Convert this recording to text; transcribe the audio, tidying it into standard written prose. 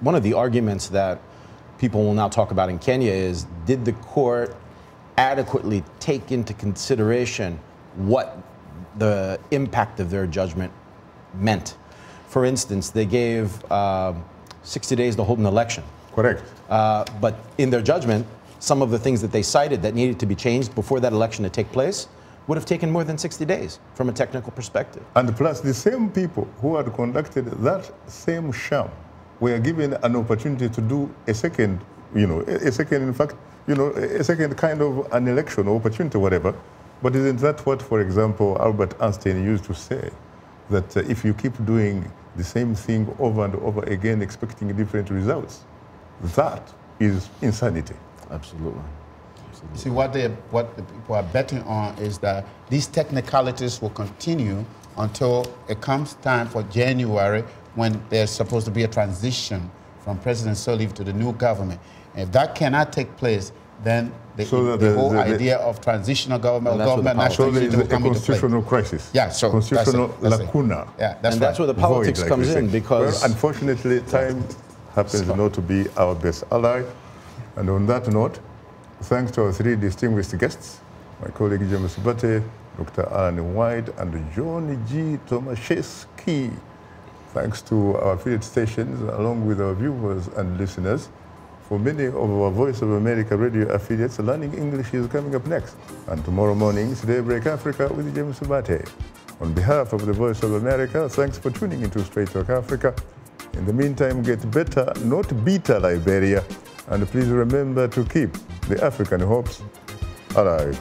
one of the arguments that people will now talk about in Kenya is, did the court adequately take into consideration what the impact of their judgment meant? For instance, they gave 60 days to hold an election. Correct. But in their judgment, some of the things that they cited that needed to be changed before that election to take place would have taken more than 60 days from a technical perspective. And plus, the same people who had conducted that same sham were given an opportunity to do a second, a second kind of an election or opportunity, whatever. But isn't that what, for example, Albert Einstein used to say? That if you keep doing the same thing over and over again, expecting different results, that is insanity. Absolutely. See, what the people are betting on is that these technicalities will continue until it comes time for January, when there's supposed to be a transition from President Ssali to the new government. And if that cannot take place, then the whole idea of transitional government, or government national unity will come into play. Constitutional crisis. Yeah, so constitutional lacuna. Yeah, that's right. That's where the politics comes in, because well, unfortunately, time happens not to be our best ally. And on that note, thanks to our three distinguished guests, my colleague James Butty, Dr. Alan White, and John G. Tomaszewski. Thanks to our affiliate stations, along with our viewers and listeners. For many of our Voice of America radio affiliates, Learning English is coming up next. And tomorrow morning, it's Daybreak Africa with James Butty. On behalf of the Voice of America, thanks for tuning into Straight Talk Africa. In the meantime, get better, not better, Liberia. And please remember to keep the African hopes alive.